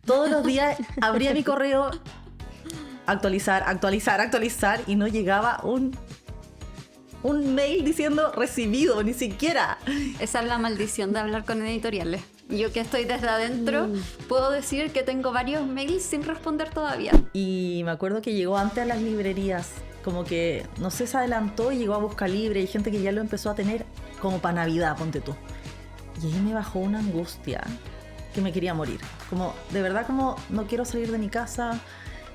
Todos los días abría mi correo, actualizar, y no llegaba un mail diciendo recibido, ni siquiera. Esa es la maldición de hablar con editoriales. Yo que estoy desde adentro, puedo decir que tengo varios mails sin responder todavía. Y me acuerdo que llegó antes a las librerías, como que, no sé, se adelantó y llegó a Busca Libre. Hay gente que ya lo empezó a tener como para Navidad, ponte tú. Y ahí me bajó una angustia que me quería morir. Como, de verdad, como no quiero salir de mi casa.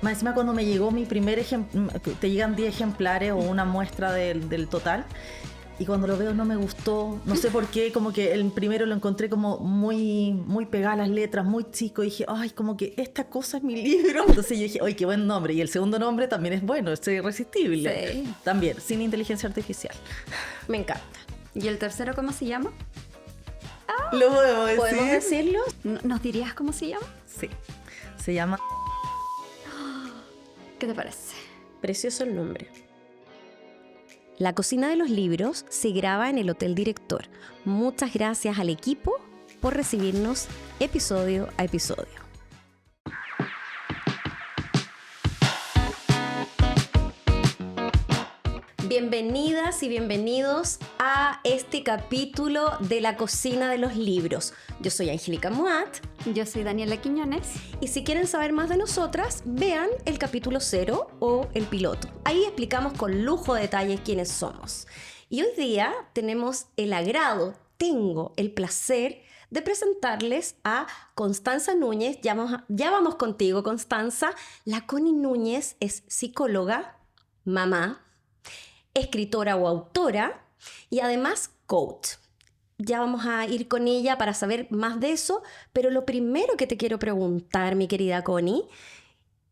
Más encima cuando me llegó mi primer ejemplar, te llegan 10 ejemplares o una muestra del total. Y cuando lo veo no me gustó, no sé por qué, como que el primero lo encontré como muy pegada a las letras, muy chico, y dije, ay, como que esta cosa es mi libro. Entonces yo dije, ay, qué buen nombre. Y el segundo nombre también es bueno, es irresistible. Sí. También, sin inteligencia artificial. Me encanta. ¿Y el tercero cómo se llama? ¿Lo podemos decir? ¿Podemos decirlo? ¿Nos dirías cómo se llama? Sí, se llama... ¿Qué te parece? Precioso el nombre. La Cocina de los Libros se graba en el Hotel Director. Muchas gracias al equipo por recibirnos episodio a episodio. Bienvenidas y bienvenidos a este capítulo de La Cocina de los Libros. Yo soy Angélica Moat. Yo soy Daniela Quiñones. Y si quieren saber más de nosotras, vean el capítulo 0 o el piloto. Ahí explicamos con lujo de detalles quiénes somos. Y hoy día tenemos el agrado, tengo el placer de presentarles a Constanza Núñez. Ya vamos contigo, Constanza. La Connie Núñez es psicóloga, mamá, escritora o autora y además coach. Ya vamos a ir con ella para saber más de eso, pero lo primero que te quiero preguntar, mi querida Connie,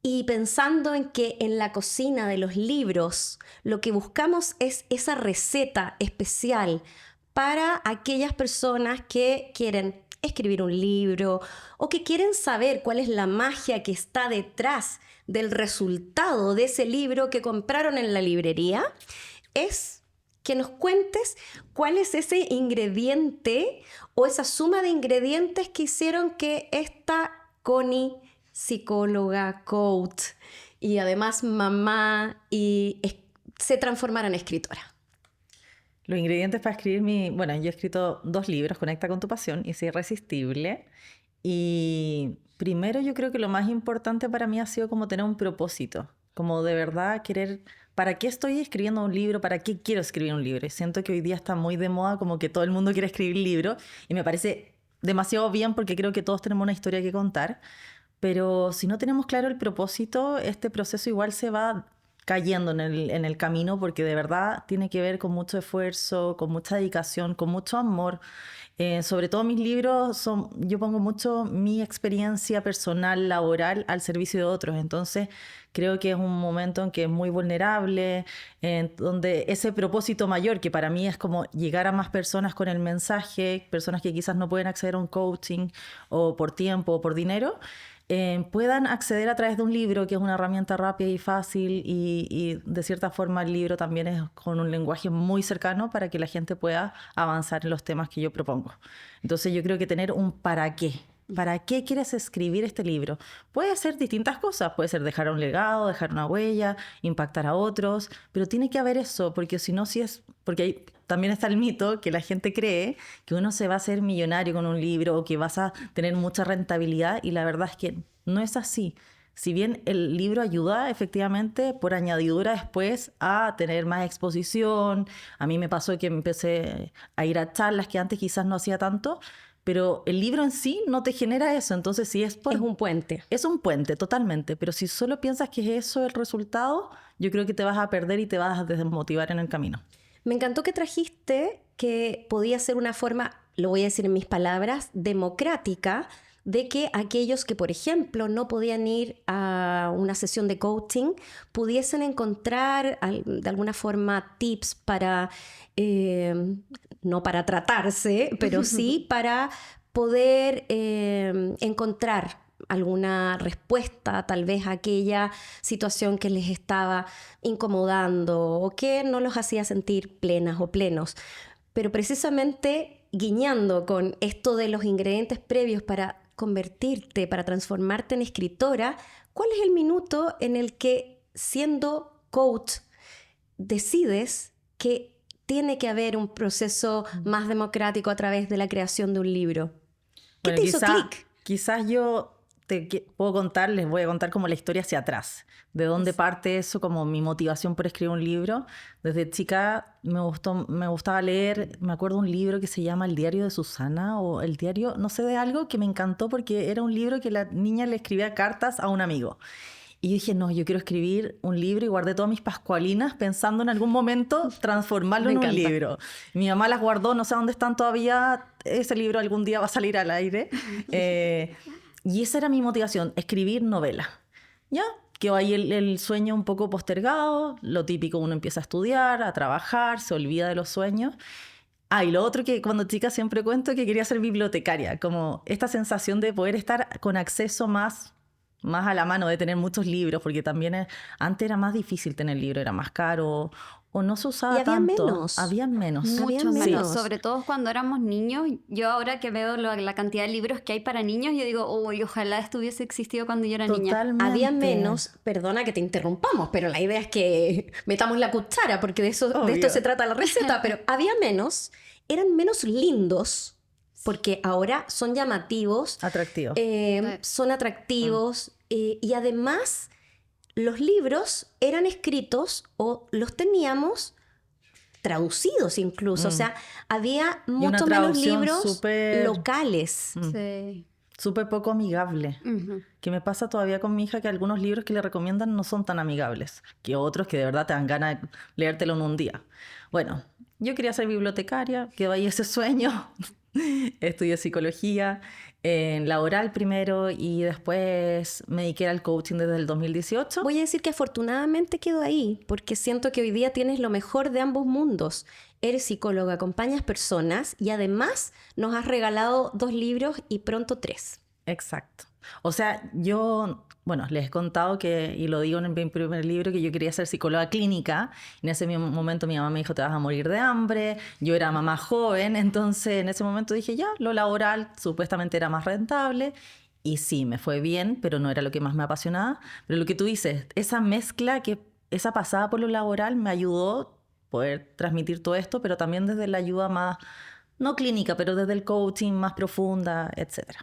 y pensando en que en la cocina de los libros lo que buscamos es esa receta especial para aquellas personas que quieren escribir un libro o que quieren saber cuál es la magia que está detrás del resultado de ese libro que compraron en la librería, es que nos cuentes cuál es ese ingrediente o esa suma de ingredientes que hicieron que esta Connie, psicóloga, coach y además mamá, se transformara en escritora. Los ingredientes para escribir Bueno, yo he escrito 2 libros, Conecta con tu pasión y Sé irresistible. Y primero yo creo que lo más importante para mí ha sido como tener un propósito, como de verdad querer... ¿Para qué estoy escribiendo un libro? ¿Para qué quiero escribir un libro? Y siento que hoy día está muy de moda como que todo el mundo quiere escribir libros y me parece demasiado bien porque creo que todos tenemos una historia que contar, pero si no tenemos claro el propósito, este proceso igual se va cayendo en el camino porque de verdad tiene que ver con mucho esfuerzo, con mucha dedicación, con mucho amor. Sobre todo mis libros, yo pongo mucho mi experiencia personal, laboral, al servicio de otros. Entonces creo que es un momento en que es muy vulnerable, en donde ese propósito mayor, que para mí es como llegar a más personas con el mensaje, personas que quizás no pueden acceder a un coaching o por tiempo o por dinero, puedan acceder a través de un libro, que es una herramienta rápida y fácil y de cierta forma el libro también es con un lenguaje muy cercano para que la gente pueda avanzar en los temas que yo propongo. Entonces yo creo que tener un para qué. ¿Para qué quieres escribir este libro? Puede ser distintas cosas, puede ser dejar un legado, dejar una huella, impactar a otros, pero tiene que haber eso, porque si no, porque ahí también está el mito que la gente cree que uno se va a hacer millonario con un libro o que vas a tener mucha rentabilidad, y la verdad es que no es así. Si bien el libro ayuda efectivamente por añadidura después a tener más exposición, a mí me pasó que empecé a ir a charlas que antes quizás no hacía tanto, pero el libro en sí no te genera eso. Entonces, si es Es un puente. Es un puente, totalmente. Pero si solo piensas que es eso el resultado, yo creo que te vas a perder y te vas a desmotivar en el camino. Me encantó que trajiste que podía ser una forma, lo voy a decir en mis palabras, democrática, de que aquellos que, por ejemplo, no podían ir a una sesión de coaching pudiesen encontrar de alguna forma tips para, no para tratarse, pero sí para poder encontrar alguna respuesta tal vez a aquella situación que les estaba incomodando o que no los hacía sentir plenas o plenos. Pero precisamente guiñando con esto de los ingredientes previos para convertirte, para transformarte en escritora, ¿cuál es el minuto en el que, siendo coach, decides que tiene que haber un proceso más democrático a través de la creación de un libro? ¿Qué te hizo clic? Quizás yo puedo contar, les voy a contar como la historia hacia atrás, de dónde parte eso, como mi motivación por escribir un libro. Desde chica me gustaba leer, me acuerdo un libro que se llama El diario de Susana, o el diario, no sé, de algo que me encantó porque era un libro que la niña le escribía cartas a un amigo. Y yo dije, no, yo quiero escribir un libro, y guardé todas mis pascualinas pensando en algún momento transformarlo en un libro. Mi mamá las guardó, no sé dónde están todavía, ese libro algún día va a salir al aire. Y esa era mi motivación, escribir novela. Ya, quedó ahí el sueño un poco postergado, lo típico, uno empieza a estudiar, a trabajar, se olvida de los sueños. Y lo otro que cuando chica siempre cuento, que quería ser bibliotecaria, como esta sensación de poder estar con acceso más a la mano, de tener muchos libros, porque también antes era más difícil tener libros, era más caro o no se usaba tanto. Habían menos. Mucho menos. Sobre todo cuando éramos niños. Yo ahora que veo la cantidad de libros que hay para niños, yo digo, uy, ojalá esto hubiese existido cuando yo era niña. Había menos, perdona que te interrumpamos, pero la idea es que metamos la cuchara, porque de esto se trata la receta, pero había menos, eran menos lindos, porque ahora son llamativos. Atractivos. Son atractivos. Y además, los libros eran escritos o los teníamos traducidos incluso. O sea, había mucho menos libros locales. Sí. Súper poco amigable. Que me pasa todavía con mi hija, que algunos libros que le recomiendan no son tan amigables, que otros que de verdad te dan ganas de leértelo en un día. Bueno, yo quería ser bibliotecaria, quedó ahí ese sueño. Estudié psicología laboral primero y después me dediqué al coaching desde el 2018. Voy a decir que afortunadamente quedo ahí, porque siento que hoy día tienes lo mejor de ambos mundos. Eres psicóloga, acompañas personas y además nos has regalado 2 libros y pronto 3. Exacto. O sea, yo, bueno, les he contado que, y lo digo en mi primer libro, que yo quería ser psicóloga clínica. En ese mismo momento mi mamá me dijo, te vas a morir de hambre. Yo era mamá joven, entonces en ese momento dije, ya, lo laboral supuestamente era más rentable. Y sí, me fue bien, pero no era lo que más me apasionaba. Pero lo que tú dices, esa mezcla, esa pasada por lo laboral me ayudó a poder transmitir todo esto, pero también desde la ayuda más, no clínica, pero desde el coaching más profunda, etc.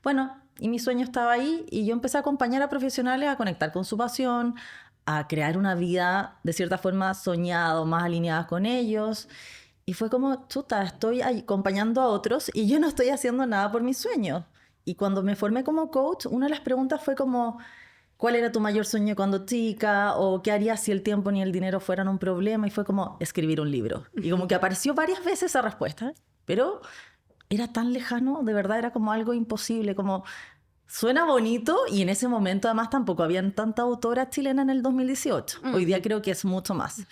Bueno, y mi sueño estaba ahí y yo empecé a acompañar a profesionales a conectar con su pasión, a crear una vida de cierta forma soñada, más alineada con ellos. Y fue como, chuta, estoy acompañando a otros y yo no estoy haciendo nada por mis sueños. Y cuando me formé como coach, una de las preguntas fue como, ¿cuál era tu mayor sueño cuando chica? ¿O qué harías si el tiempo ni el dinero fueran un problema? Y fue como, escribir un libro. Y como que apareció varias veces esa respuesta, pero era tan lejano, de verdad era como algo imposible, como suena bonito, y en ese momento además tampoco habían tantas autoras chilenas en el 2018. Hoy día creo que es mucho más.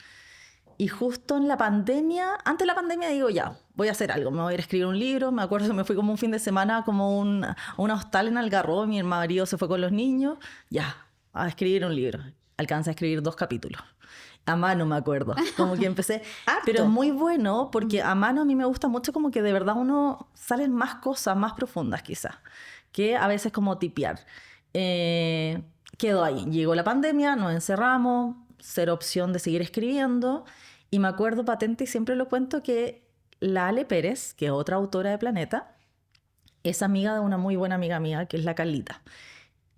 Y justo en la pandemia, antes de la pandemia digo, ya, voy a hacer algo, me voy a ir a escribir un libro. Me acuerdo que me fui como un fin de semana como a una hostal en Algarrobo, mi marido se fue con los niños, ya, a escribir un libro. Alcancé a escribir 2 capítulos. A mano me acuerdo, como que empecé. Pero es muy bueno porque a mano a mí me gusta mucho, como que de verdad uno salen más cosas más profundas quizás, que a veces como tipear. Quedó ahí, llegó la pandemia, nos encerramos, cero opción de seguir escribiendo, y me acuerdo patente, y siempre lo cuento, que la Ale Pérez, que es otra autora de Planeta, es amiga de una muy buena amiga mía, que es la Carlita.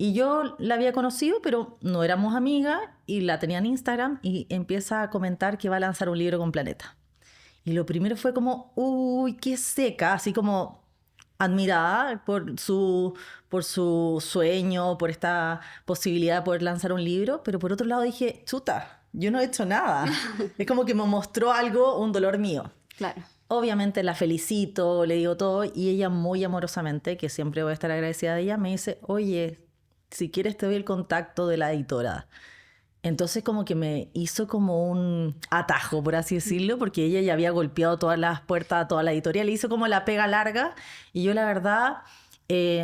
Y yo la había conocido, pero no éramos amigas, y la tenía en Instagram, y empieza a comentar que va a lanzar un libro con Planeta. Y lo primero fue como, uy, qué seca, así como admirada por su sueño, por esta posibilidad de poder lanzar un libro, pero por otro lado dije, chuta, yo no he hecho nada. Es como que me mostró algo, un dolor mío. Claro. Obviamente la felicito, le digo todo, y ella muy amorosamente, que siempre voy a estar agradecida de ella, me dice, oye, si quieres te doy el contacto de la editora. Entonces como que me hizo como un atajo, por así decirlo, porque ella ya había golpeado todas las puertas a toda la editorial, le hizo como la pega larga, y yo la verdad,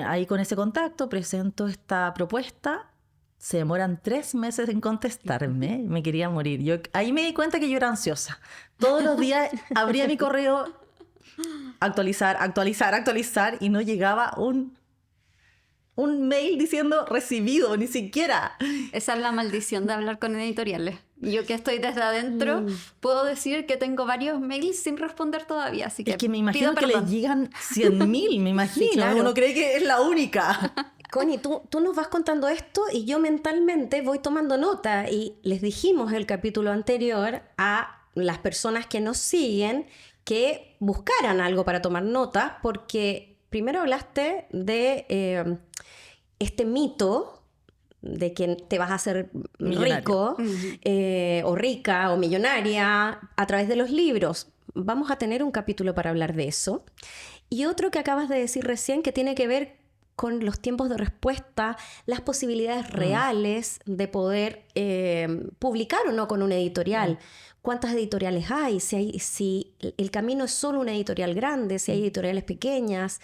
ahí con ese contacto presento esta propuesta. Se demoran 3 meses en contestarme, me quería morir. Ahí me di cuenta que yo era ansiosa. Todos los días abría mi correo, actualizar, y no llegaba un mail diciendo recibido, ni siquiera. Esa es la maldición de hablar con editoriales. Yo que estoy desde adentro, puedo decir que tengo varios mails sin responder todavía, así que es que me imagino que perdón. le llegan 100.000, me imagino. Sí, claro. Uno cree que es la única. Connie, tú nos vas contando esto y yo mentalmente voy tomando nota, y les dijimos el capítulo anterior a las personas que nos siguen que buscaran algo para tomar notas, porque primero hablaste de este mito de que te vas a hacer rico o rica o millonaria a través de los libros. Vamos a tener un capítulo para hablar de eso. Y otro que acabas de decir recién, que tiene que ver con los tiempos de respuesta, las posibilidades reales de poder publicar o no con una editorial. ¿Cuántas editoriales hay? Si el camino es solo una editorial grande, si hay editoriales pequeñas,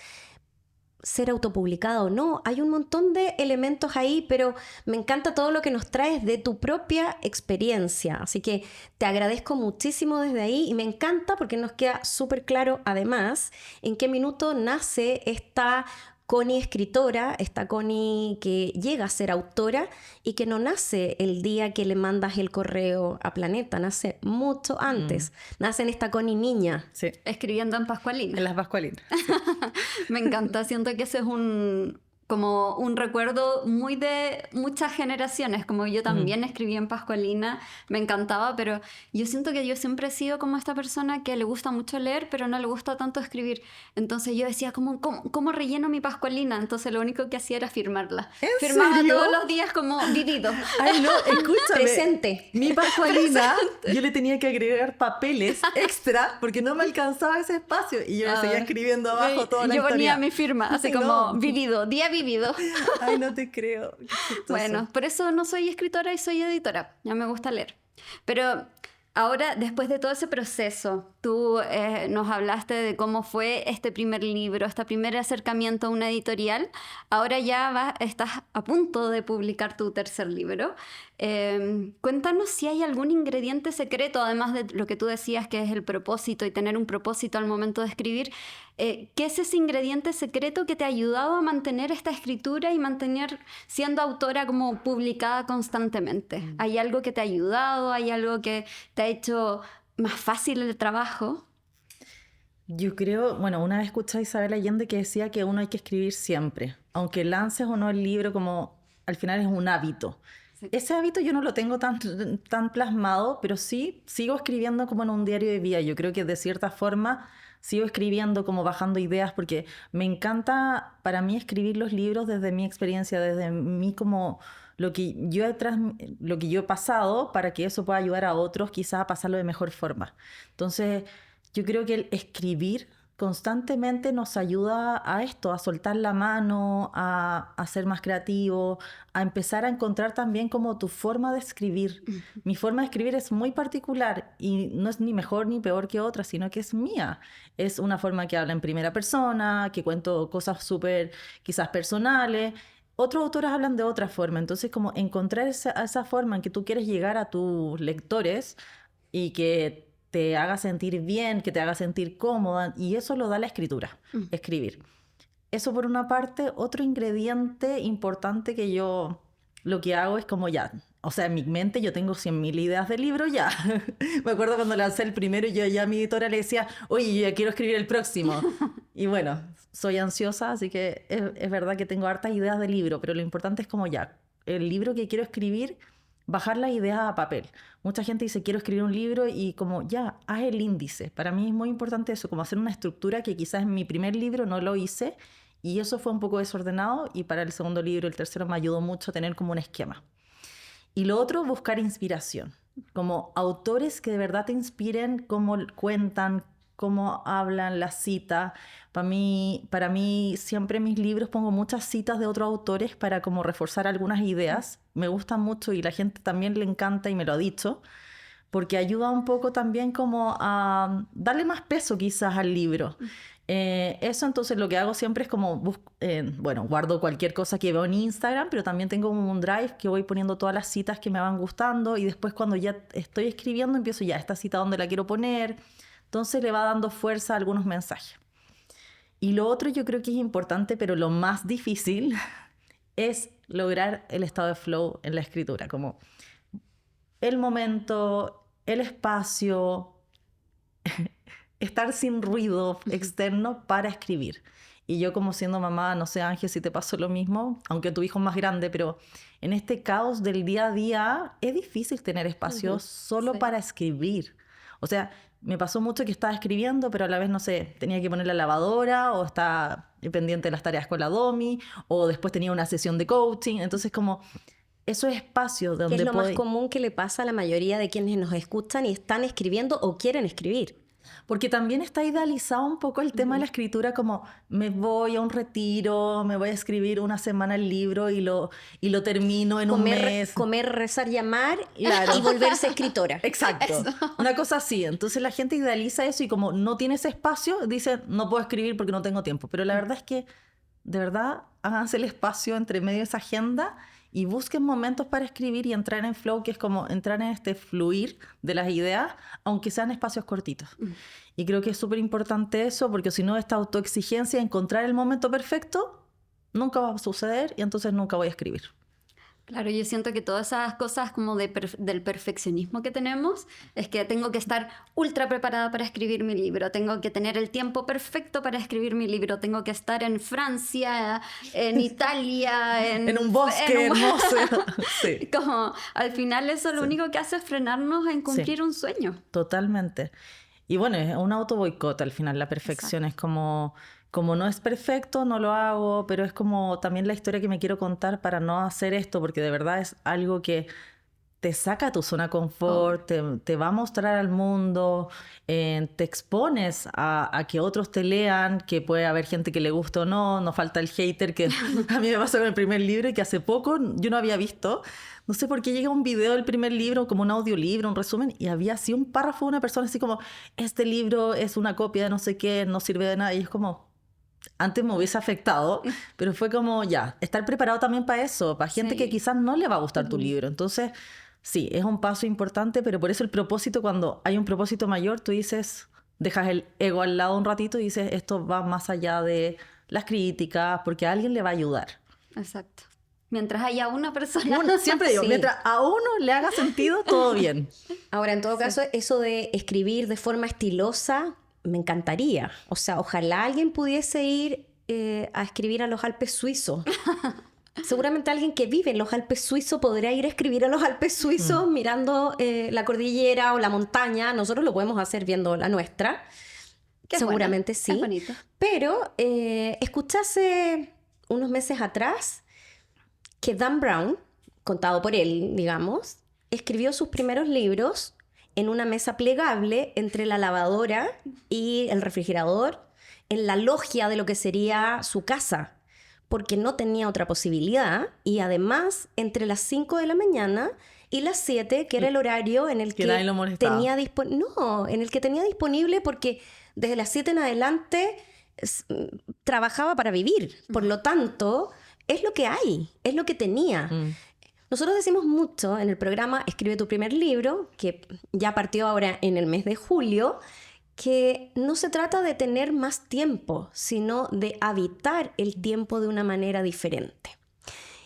ser autopublicada o no. Hay un montón de elementos ahí, pero me encanta todo lo que nos traes de tu propia experiencia. Así que te agradezco muchísimo desde ahí, y me encanta porque nos queda súper claro, además, en qué minuto nace esta Connie escritora, esta Connie que llega a ser autora y que no nace el día que le mandas el correo a Planeta, nace mucho antes. Nace en esta Connie niña. Sí, Escribiendo en Pascualina. en las Pascualinas. Me encanta, siento que ese es como un recuerdo muy de muchas generaciones, como yo también escribí en Pascualina, me encantaba, pero yo siento que yo siempre he sido como esta persona que le gusta mucho leer, pero no le gusta tanto escribir. Entonces yo decía, ¿cómo relleno mi Pascualina? Entonces lo único que hacía era firmarla. ¿En Firmaba serio? todos los días como vivido. Ay, no, escúchame. Presente. Mi Pascualina, yo le tenía que agregar papeles extra porque no me alcanzaba ese espacio. Y yo le seguía escribiendo abajo toda la Yo ponía historia. mi firma, así Ay, como no. vivido, día vivido. Ay, no te creo. Qué chistoso. Bueno, por eso no soy escritora y soy editora. Ya me gusta leer. Pero ahora, después de todo ese proceso, tú nos hablaste de cómo fue este primer libro, este primer acercamiento a una editorial. Ahora ya estás a punto de publicar tu tercer libro. Cuéntanos si hay algún ingrediente secreto, además de lo que tú decías que es el propósito y tener un propósito al momento de escribir. ¿Qué es ese ingrediente secreto que te ha ayudado a mantener esta escritura y mantener siendo autora como publicada constantemente? ¿Hay algo que te ha ayudado? ¿Hay algo que te ha hecho más fácil el trabajo? Yo creo, bueno, una vez escuché a Isabel Allende que decía que uno hay que escribir siempre, aunque lances o no el libro, como al final es un hábito. Sí. Ese hábito yo no lo tengo tan plasmado, pero sí sigo escribiendo como en un diario de vida. Yo creo que de cierta forma sigo escribiendo, como bajando ideas, porque me encanta para mí escribir los libros desde mi experiencia, desde mí, como lo que yo he pasado, para que eso pueda ayudar a otros quizás a pasarlo de mejor forma. Entonces yo creo que el escribir constantemente nos ayuda a esto, a soltar la mano, a ser más creativo, a empezar a encontrar también como tu forma de escribir. Mi forma de escribir es muy particular y no es ni mejor ni peor que otra, sino que es mía. Es una forma que habla en primera persona, que cuento cosas súper quizás personales. Otros autores hablan de otra forma, entonces como encontrar esa forma en que tú quieres llegar a tus lectores y que te haga sentir bien, que te haga sentir cómoda, y eso lo da la escritura, escribir. Eso por una parte. Otro ingrediente importante que yo lo que hago es como ya, o sea, en mi mente yo tengo 100.000 ideas de libro ya. Me acuerdo cuando lancé el primero y yo ya a mi editora le decía, oye, yo ya quiero escribir el próximo. Y bueno, soy ansiosa, así que es verdad que tengo hartas ideas de libro, pero lo importante es como ya, el libro que quiero escribir, bajar las ideas a papel. Mucha gente dice, quiero escribir un libro, y como ya, haz el índice. Para mí es muy importante eso, como hacer una estructura que quizás en mi primer libro no lo hice, y eso fue un poco desordenado, y para el segundo libro, el tercero, me ayudó mucho a tener como un esquema. Y lo otro, buscar inspiración. Como autores que de verdad te inspiren, cómo cuentan, cómo hablan, las citas. Para mí siempre en mis libros pongo muchas citas de otros autores para como reforzar algunas ideas. Me gustan mucho y la gente también le encanta y me lo ha dicho, porque ayuda un poco también como a darle más peso quizás al libro. Eso, entonces lo que hago siempre es como, guardo cualquier cosa que veo en Instagram, pero también tengo un drive que voy poniendo todas las citas que me van gustando, y después cuando ya estoy escribiendo empiezo ya, esta cita dónde la quiero poner. Entonces le va dando fuerza a algunos mensajes. Y lo otro yo creo que es importante, pero lo más difícil, es lograr el estado de flow en la escritura, como el momento, el espacio, estar sin ruido externo para escribir. Y yo como siendo mamá, no sé, Ángel, si te pasó lo mismo, aunque tu hijo es más grande, pero en este caos del día a día es difícil tener espacio solo para escribir. O sea, me pasó mucho que estaba escribiendo, pero a la vez, no sé, tenía que poner la lavadora o estaba pendiente de las tareas con la Domi, o después tenía una sesión de coaching. Entonces, como esos espacios donde ¿Qué es lo más común que le pasa a la mayoría de quienes nos escuchan y están escribiendo o quieren escribir? Porque también está idealizado un poco el tema de la escritura, como me voy a un retiro, me voy a escribir una semana el libro y lo termino en un mes. Comer, rezar y amar, Claro. y volverse escritora. Exacto. Una cosa así. Entonces la gente idealiza eso y como no tiene ese espacio, dice, no puedo escribir porque no tengo tiempo. Pero la verdad es que, de verdad, háganse el espacio entre medio de esa agenda y busquen momentos para escribir y entrar en flow, que es como entrar en este fluir de las ideas, aunque sean espacios cortitos. Y creo que es súper importante eso, porque si no, esta autoexigencia, encontrar el momento perfecto, nunca va a suceder y entonces nunca voy a escribir. Claro, yo siento que todas esas cosas como del perfeccionismo que tenemos es que tengo que estar ultra preparada para escribir mi libro, tengo que tener el tiempo perfecto para escribir mi libro, tengo que estar en Francia, en Italia, en un bosque hermoso. Sí. Como al final eso lo único que hace es frenarnos en cumplir un sueño. Totalmente. Y bueno, es un autoboicot al final, la perfección. Exacto. Es como no es perfecto, no lo hago, pero es como también la historia que me quiero contar para no hacer esto, porque de verdad es algo que te saca de tu zona de confort, te va a mostrar al mundo, te expones a que otros te lean, que puede haber gente que le guste o no, no falta el hater, que a mí me pasó con el primer libro y que hace poco yo no había visto. No sé por qué llega un video del primer libro, como un audiolibro, un resumen, y había así un párrafo de una persona así como, este libro es una copia de no sé qué, no sirve de nada, y es como... Antes me hubiese afectado, pero fue como ya, estar preparado también para eso, para gente que quizás no le va a gustar tu libro. Entonces, sí, es un paso importante, pero por eso el propósito, cuando hay un propósito mayor, tú dices, dejas el ego al lado un ratito y dices, esto va más allá de las críticas, porque a alguien le va a ayudar. Exacto. Mientras haya una persona... Siempre digo, mientras a uno le haga sentido, todo bien. Ahora, en todo caso, eso de escribir de forma estilosa... me encantaría. O sea, ojalá alguien pudiese ir a escribir a los Alpes suizos. Seguramente alguien que vive en los Alpes suizos podría ir a escribir a los Alpes suizos mirando la cordillera o la montaña. Nosotros lo podemos hacer viendo la nuestra. Seguramente sí. Es bonito. Pero escuché hace unos meses atrás que Dan Brown, contado por él, digamos, escribió sus primeros libros en una mesa plegable entre la lavadora y el refrigerador, en la logia de lo que sería su casa, porque no tenía otra posibilidad, y además entre las 5 de la mañana y las 7, que era el horario en el que tenía disponible, porque desde las 7 en adelante trabajaba para vivir. Por lo tanto, es lo que hay, es lo que tenía. Nosotros decimos mucho en el programa Escribe tu primer libro, que ya partió ahora en el mes de julio, que no se trata de tener más tiempo, sino de habitar el tiempo de una manera diferente.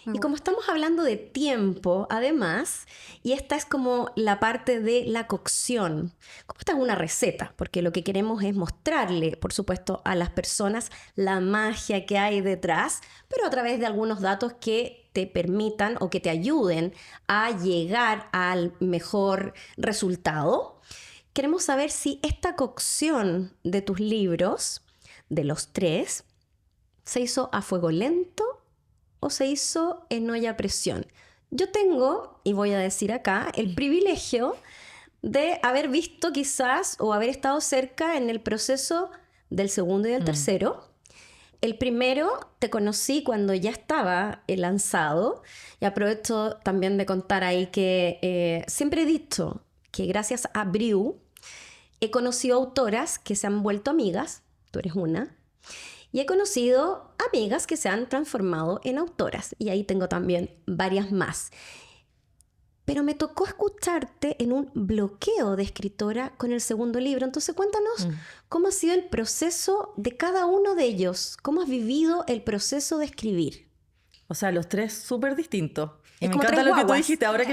Y como estamos hablando de tiempo, además, y esta es como la parte de la cocción, como esta es una receta, porque lo que queremos es mostrarle, por supuesto, a las personas la magia que hay detrás, pero a través de algunos datos que te permitan o que te ayuden a llegar al mejor resultado. Queremos saber si esta cocción de tus libros, de los 3, se hizo a fuego lento o se hizo en olla a presión. Yo tengo, y voy a decir acá, el privilegio de haber visto quizás o haber estado cerca en el proceso del segundo y del tercero. El primero te conocí cuando ya estaba lanzado, y aprovecho también de contar ahí que siempre he dicho que gracias a Briu he conocido autoras que se han vuelto amigas, tú eres una, y he conocido amigas que se han transformado en autoras, y ahí tengo también varias más. Pero me tocó escucharte en un bloqueo de escritora con el segundo libro. Entonces cuéntanos cómo ha sido el proceso de cada uno de ellos, cómo has vivido el proceso de escribir. O sea, los tres súper distintos. Y Es me como encanta tres lo que tú guaguas. dijiste ahora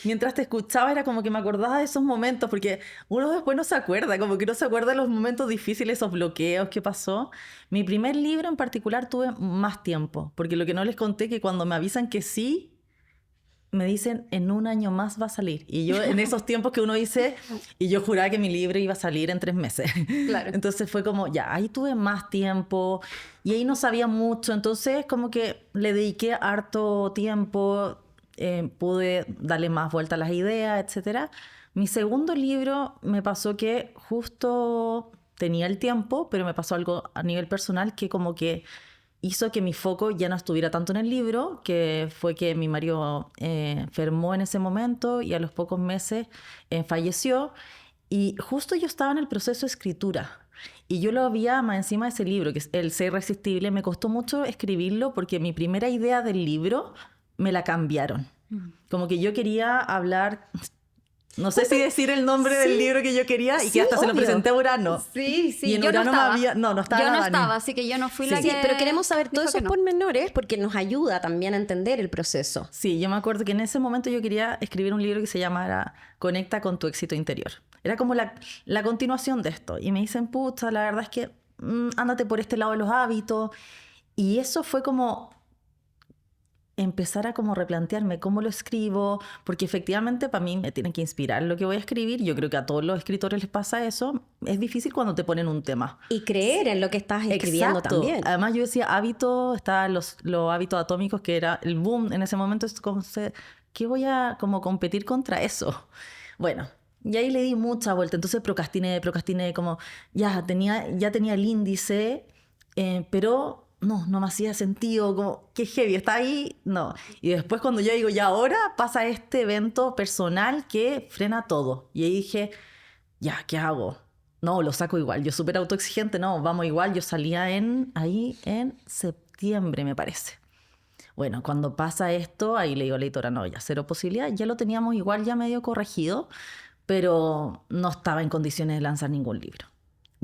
mientras te escuchaba era como que me acordaba de esos momentos, porque uno después no se acuerda, como que no se acuerda de los momentos difíciles, esos bloqueos que pasó. Mi primer libro en particular tuve más tiempo, porque lo que no les conté que cuando me avisan que sí, me dicen en 1 año más va a salir. Y yo en esos tiempos que uno dice, y yo juraba que mi libro iba a salir en 3 meses. Claro. Entonces fue como, ya, ahí tuve más tiempo y ahí no sabía mucho. Entonces como que le dediqué harto tiempo, pude darle más vuelta a las ideas, etcétera. Mi segundo libro me pasó que justo tenía el tiempo, pero me pasó algo a nivel personal que como que hizo que mi foco ya no estuviera tanto en el libro, que fue que mi marido enfermó en ese momento y a los pocos meses falleció. Y justo yo estaba en el proceso de escritura. Y yo lo había más encima de ese libro, que es El Ser Irresistible. Me costó mucho escribirlo porque mi primera idea del libro me la cambiaron. Como que yo quería hablar... No sé si decir el nombre del libro que yo quería y Sí, que hasta se lo obvio. presenté a Urano. Sí, sí, Y en yo Urano no estaba. me había... No estaba Yo no la Dani. estaba, así que yo no fui la Sí, que pero queremos saber todos dijo esos que no. pormenores porque nos ayuda también a entender el proceso. Sí, yo me acuerdo que en ese momento yo quería escribir un libro que se llamara Conecta con tu éxito interior. Era como la continuación de esto. Y me dicen, pucha, la verdad es que ándate por este lado de los hábitos. Y eso fue como empezar a como replantearme cómo lo escribo, porque efectivamente para mí me tiene que inspirar lo que voy a escribir. Yo creo que a todos los escritores les pasa eso. Es difícil cuando te ponen un tema. Y creer en lo que estás escribiendo Exacto. también. Además yo decía hábitos, estaban los hábitos atómicos, que era el boom en ese momento. Es como, ¿qué voy a como competir contra eso? Bueno, y ahí le di mucha vuelta. Entonces procrastiné como ya tenía el índice, pero no me hacía sentido, como qué heavy, está ahí, no. Y después cuando yo digo, ya ahora pasa este evento personal que frena todo. Y ahí dije, ya, ¿qué hago? No, lo saco igual. Yo súper autoexigente, no, vamos igual. Yo salía ahí en septiembre, me parece. Bueno, cuando pasa esto, ahí le digo a la editora, no, ya cero posibilidad. Ya lo teníamos igual ya medio corregido, pero no estaba en condiciones de lanzar ningún libro.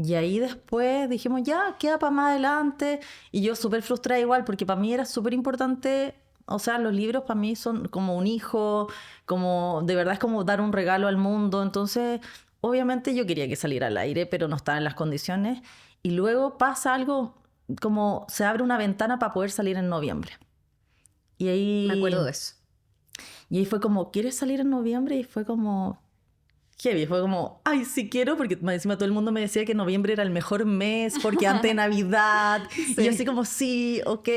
Y ahí después dijimos, ya, queda para más adelante. Y yo súper frustrada igual, porque para mí era súper importante. O sea, los libros para mí son como un hijo, como de verdad es como dar un regalo al mundo. Entonces, obviamente yo quería que saliera al aire, pero no estaba en las condiciones. Y luego pasa algo como se abre una ventana para poder salir en noviembre. Y ahí... Me acuerdo de eso. Y ahí fue como, ¿quieres salir en noviembre? Y fue como... heavy, fue como, ay, sí quiero, porque encima todo el mundo me decía que noviembre era el mejor mes, porque antes de Navidad, Sí. y yo así como, sí, ok,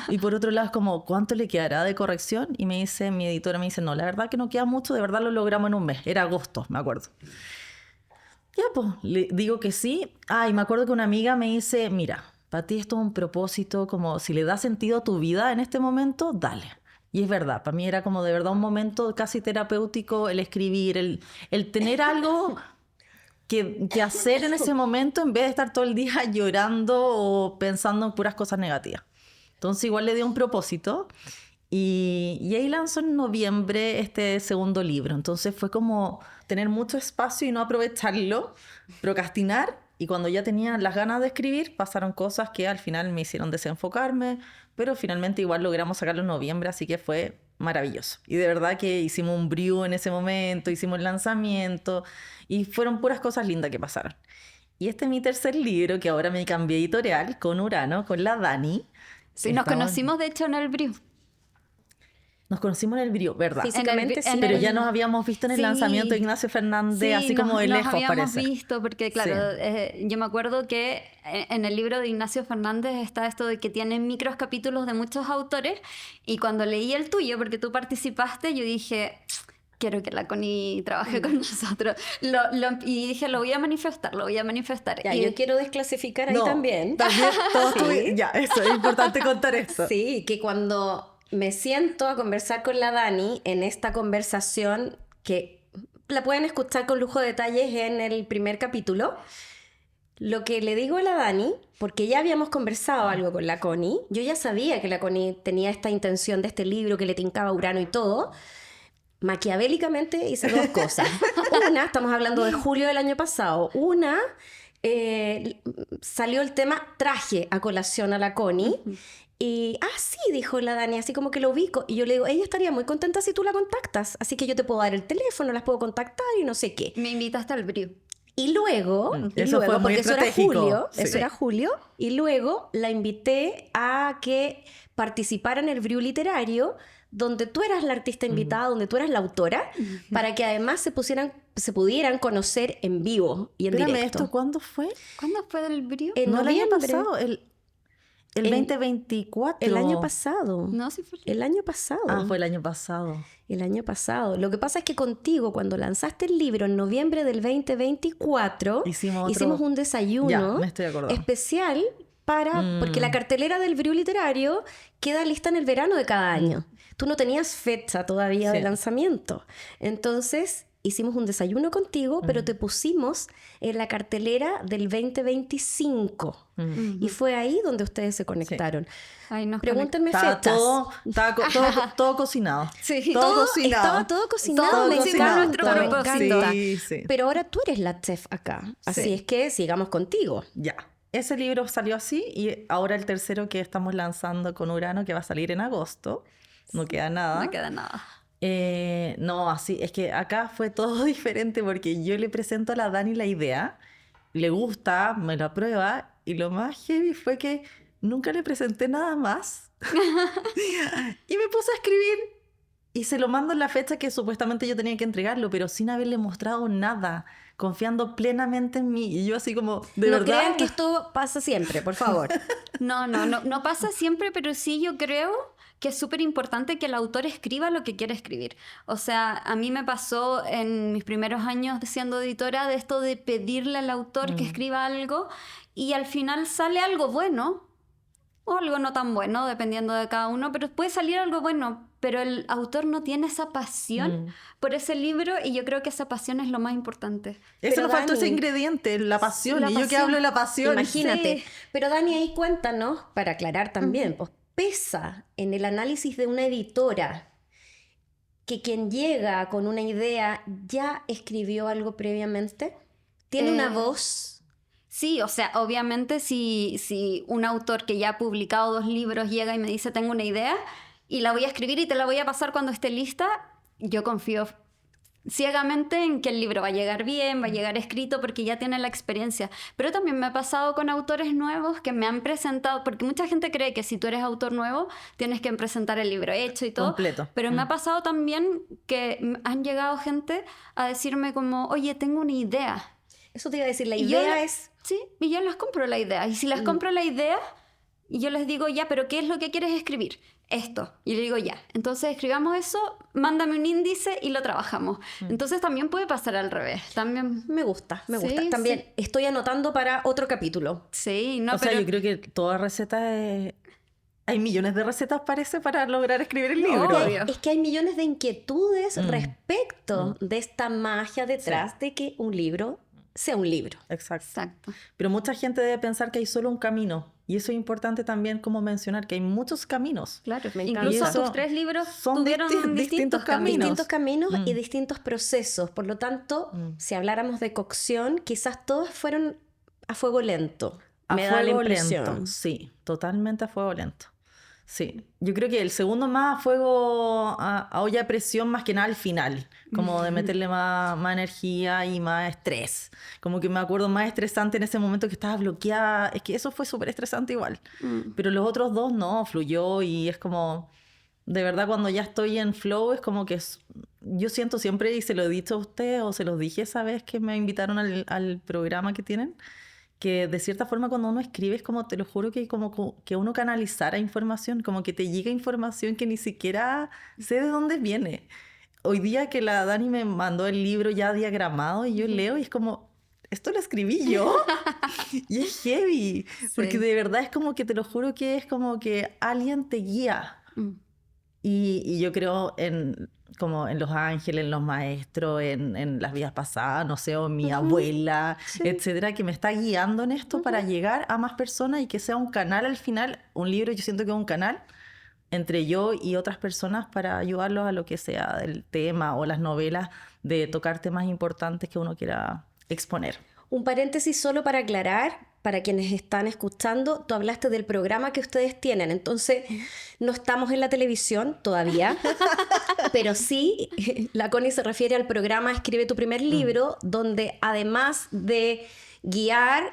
y por otro lado es como, ¿cuánto le quedará de corrección? Y mi editora me dice, no, la verdad que no queda mucho, de verdad lo logramos en un mes, era agosto, me acuerdo. Ya, pues, le digo que sí. Y me acuerdo que una amiga me dice, mira, para ti esto es un propósito, como si le da sentido a tu vida en este momento, dale. Y es verdad, para mí era como de verdad un momento casi terapéutico el escribir, el tener algo que hacer en ese momento en vez de estar todo el día llorando o pensando en puras cosas negativas. Entonces igual le dio un propósito y ahí lanzó en noviembre este segundo libro. Entonces fue como tener mucho espacio y no aprovecharlo, procrastinar. Y cuando ya tenía las ganas de escribir, pasaron cosas que al final me hicieron desenfocarme, pero finalmente igual logramos sacarlo en noviembre, así que fue maravilloso. Y de verdad que hicimos un brew en ese momento, hicimos el lanzamiento, y fueron puras cosas lindas que pasaron. Y este es mi tercer libro, que ahora me cambié editorial, con Urano, con la Dani. Sí, nos conocimos de hecho en el Brew. Nos conocimos en el Brew, ¿verdad? Físicamente sí. Pero ya nos habíamos visto en el Sí. lanzamiento de Ignacio Fernández, Sí, así como de nos lejos, habíamos parece. visto, porque claro, yo me acuerdo que en el libro de Ignacio Fernández está esto de que tiene micros capítulos de muchos autores, y cuando leí el tuyo, porque tú participaste, yo dije, quiero que la Connie trabaje con nosotros. Y dije, lo voy a manifestar. Ya, Y yo quiero desclasificar ahí No, también. todos Sí. ya, eso, es importante contar esto. Sí, que cuando me siento a conversar con la Dani en esta conversación, que la pueden escuchar con lujo de detalles en el primer capítulo, lo que le digo a la Dani, porque ya habíamos conversado algo con la Connie, yo ya sabía que la Connie tenía esta intención de este libro, que le tincaba a Urano y todo. Maquiavélicamente hice dos cosas. Una, estamos hablando de julio del año pasado. Una, salió el tema traje a colación a la Connie. Y, sí, dijo la Dani, así como que lo ubico. Y yo le digo, ella estaría muy contenta si tú la contactas. Así que yo te puedo dar el teléfono, las puedo contactar y no sé qué. Me invitaste al brío. Y luego, Eso fue muy porque eso era estratégico. julio, Sí. eso era julio, y luego la invité a que participara en el Briu Literario, donde tú eras la artista invitada, donde tú eras la autora, para que además se pudieran conocer en vivo y en Espérame, directo. ¿esto cuándo fue? ¿Cuándo fue del brío? En No, el año noviembre. pasado, el 2024. El año pasado. No, sí fue. El año pasado. Fue el año pasado. El año pasado. Lo que pasa es que contigo, cuando lanzaste el libro en noviembre del 2024, hicimos un desayuno Ya, me estoy acordando. especial porque la cartelera del Briu Literario queda lista en el verano de cada año. Tú no tenías fecha todavía de lanzamiento. Entonces, hicimos un desayuno contigo, pero te pusimos en la cartelera del 2025. Y fue ahí donde ustedes se conectaron. Ay, nos Pregúntenme Estaba fechas. todo cocinado. Sí, todo cocinado. Estaba todo cocinado. Todo me cocinado, encanta, nuestro me propósito. encanta. Sí. Pero ahora tú eres la chef acá. Así Sí. es que sigamos contigo. Ya. Ese libro salió así y ahora el tercero que estamos lanzando con Urano, que va a salir en agosto. No queda nada. No queda nada. No, así, es que acá fue todo diferente porque yo le presento a la Dani la idea, le gusta, me la aprueba y lo más heavy fue que nunca le presenté nada más y me puse a escribir y se lo mando en la fecha que supuestamente yo tenía que entregarlo, pero sin haberle mostrado nada, confiando plenamente en mí y yo así como, de No verdad. crean que esto pasa siempre, por favor. No pasa siempre, pero sí yo creo que es súper importante que el autor escriba lo que quiere escribir. O sea, a mí me pasó en mis primeros años siendo editora de esto de pedirle al autor que escriba algo y al final sale algo bueno o algo no tan bueno, dependiendo de cada uno, pero puede salir algo bueno, pero el autor no tiene esa pasión por ese libro y yo creo que esa pasión es lo más importante. Eso Pero nos faltó ese Dani, ingrediente, la pasión. la Y yo que pasión. hablo de la pasión. Imagínate. Sí. Pero Dani, ahí cuéntanos, para aclarar también, pues pesa en el análisis de una editora que quien llega con una idea ya escribió algo previamente. ¿Tiene una voz? Sí, o sea, obviamente si un autor que ya ha publicado 2 libros llega y me dice tengo una idea y la voy a escribir y te la voy a pasar cuando esté lista, yo confío ciegamente en que el libro va a llegar bien, va a llegar escrito porque ya tiene la experiencia. Pero también me ha pasado con autores nuevos que me han presentado, porque mucha gente cree que si tú eres autor nuevo tienes que presentar el libro hecho y todo. Completo. Pero me ha pasado también que han llegado gente a decirme como, oye, tengo una idea. Eso te iba a decir, la Y yo idea es... Sí, y yo les compro la idea. Y si les compro la idea, y yo les digo, ya, pero ¿qué es lo que quieres escribir? Esto. Y le digo, ya. Entonces escribamos eso, mándame un índice y lo trabajamos. Entonces también puede pasar al revés. También... Me gusta, me gusta. Sí, También sí. estoy anotando para otro capítulo. Sí, no, O sea, pero... yo creo que toda receta es... Hay millones de recetas, parece, para lograr escribir el libro. Obvio. Es que hay millones de inquietudes respecto de esta magia detrás de que un libro sea un libro. Exacto. Exacto. Pero mucha gente debe pensar que hay solo un camino. Y eso es importante también como mencionar, que hay muchos caminos. Claro, Me encanta. incluso Y eso tus 3 libros son tuvieron distintos caminos. Distintos caminos y distintos procesos. Por lo tanto, si habláramos de cocción, quizás todos fueron a fuego lento. Me da la impresión. lento. Sí, totalmente a fuego lento. Sí, yo creo que el segundo más a fuego, a olla a presión más que nada al final, como de meterle más energía y más estrés. Como que me acuerdo más estresante en ese momento que estaba bloqueada. Es que eso fue súper estresante igual. Pero los otros 2 no, fluyó y es como... De verdad, cuando ya estoy en flow, es como que... Yo siento siempre, y se lo he dicho a usted, o se los dije esa vez que me invitaron al programa que tienen, que de cierta forma cuando uno escribe es como, te lo juro, que como que uno canalizara información, como que te llega información que ni siquiera sé de dónde viene. Hoy día que la Dani me mandó el libro ya diagramado y yo leo y es como, esto lo escribí yo. Y es heavy, porque de verdad es como que, te lo juro, que es como que alguien te guía. Y yo creo como en los ángeles, en los maestros, en las vidas pasadas, no sé, o mi abuela, etcétera, que me está guiando en esto para llegar a más personas y que sea un canal al final. Un libro, yo siento que es un canal entre yo y otras personas para ayudarlos a lo que sea del tema, o las novelas, de tocar temas importantes que uno quiera exponer. Un paréntesis solo para aclarar, para quienes están escuchando, tú hablaste del programa que ustedes tienen. Entonces, no estamos en la televisión todavía, pero sí, la Connie se refiere al programa Escribe tu primer libro, donde además de guiar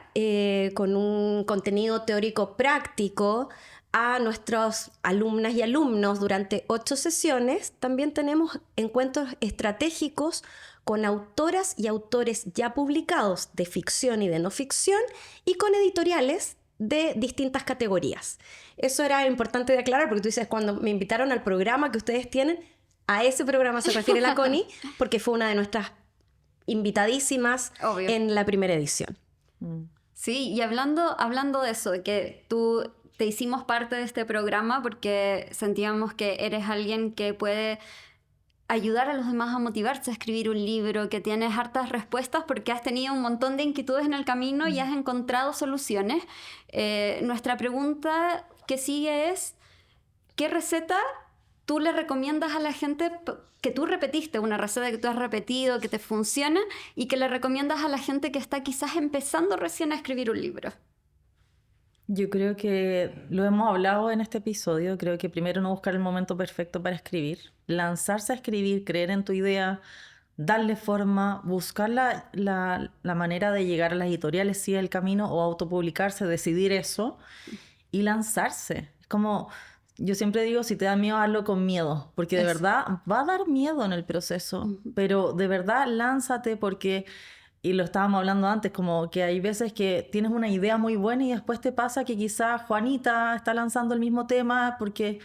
con un contenido teórico práctico a nuestros alumnas y alumnos durante 8 sesiones, también tenemos encuentros estratégicos con autoras y autores ya publicados de ficción y de no ficción y con editoriales de distintas categorías. Eso era importante de aclarar porque tú dices, cuando me invitaron al programa que ustedes tienen, a ese programa se refiere la Connie porque fue una de nuestras invitadísimas Obvio. en la primera edición. Sí, y hablando de eso, de que tú te hicimos parte de este programa porque sentíamos que eres alguien que puede ayudar a los demás a motivarse a escribir un libro, que tienes hartas respuestas porque has tenido un montón de inquietudes en el camino y has encontrado soluciones. Nuestra pregunta que sigue es, ¿qué receta tú le recomiendas a la gente que tú repetiste, una receta que tú has repetido, que te funciona, y que le recomiendas a la gente que está quizás empezando recién a escribir un libro? Yo creo que lo hemos hablado en este episodio. Creo que primero no buscar el momento perfecto para escribir, lanzarse a escribir, creer en tu idea, darle forma, buscar la manera de llegar a las editoriales, si es el camino, o autopublicarse, decidir eso y lanzarse. Es como, yo siempre digo, si te da miedo, hazlo con miedo, porque de verdad va a dar miedo en el proceso, pero de verdad lánzate porque... Y lo estábamos hablando antes, como que hay veces que tienes una idea muy buena y después te pasa que quizás Juanita está lanzando el mismo tema porque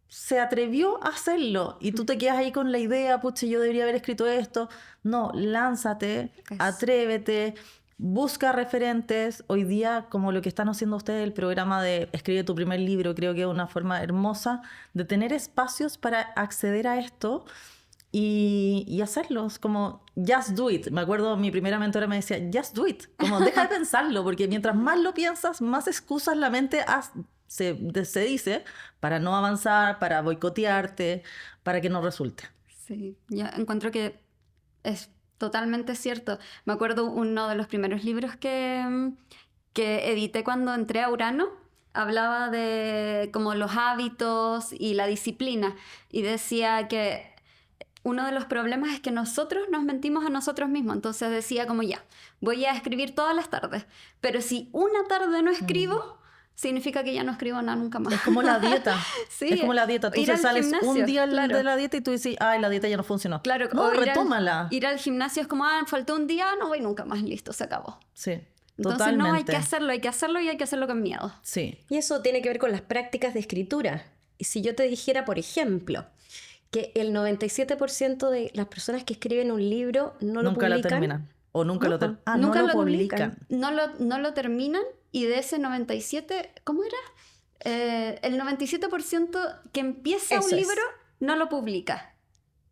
se atrevió a hacerlo y tú te quedas ahí con la idea, pucha, yo debería haber escrito esto. No, lánzate, atrévete, busca referentes. Hoy día, como lo que están haciendo ustedes, el programa de Escribe tu primer libro, creo que es una forma hermosa de tener espacios para acceder a esto. Y hacerlos, como just do it. Me acuerdo, mi primera mentora me decía, just do it, como deja de pensarlo, porque mientras más lo piensas, más excusas la mente se dice para no avanzar, para boicotearte, para que no resulte. Sí, yo encuentro que es totalmente cierto. Me acuerdo uno de los primeros libros que edité cuando entré a Urano, hablaba de como los hábitos y la disciplina, y decía que uno de los problemas es que nosotros nos mentimos a nosotros mismos. Entonces decía como ya, voy a escribir todas las tardes, pero si una tarde no escribo, significa que ya no escribo nada nunca más. Es como la dieta. Sí, es como la dieta. Tú sales un día de la dieta y tú dices, ay, la dieta ya no funcionó. Claro, no, retómala. Ir al gimnasio es como, faltó un día, no voy nunca más, listo, se acabó. Sí, entonces totalmente. No, hay que hacerlo y hay que hacerlo con miedo. Sí. Y eso tiene que ver con las prácticas de escritura. Y si yo te dijera, por ejemplo, que el 97% de las personas que escriben un libro no lo publican. Nunca lo terminan. O nunca lo terminan. nunca no lo publican. No lo terminan, y de ese 97, ¿cómo era? El 97% que empieza Eso un es. libro no lo publica.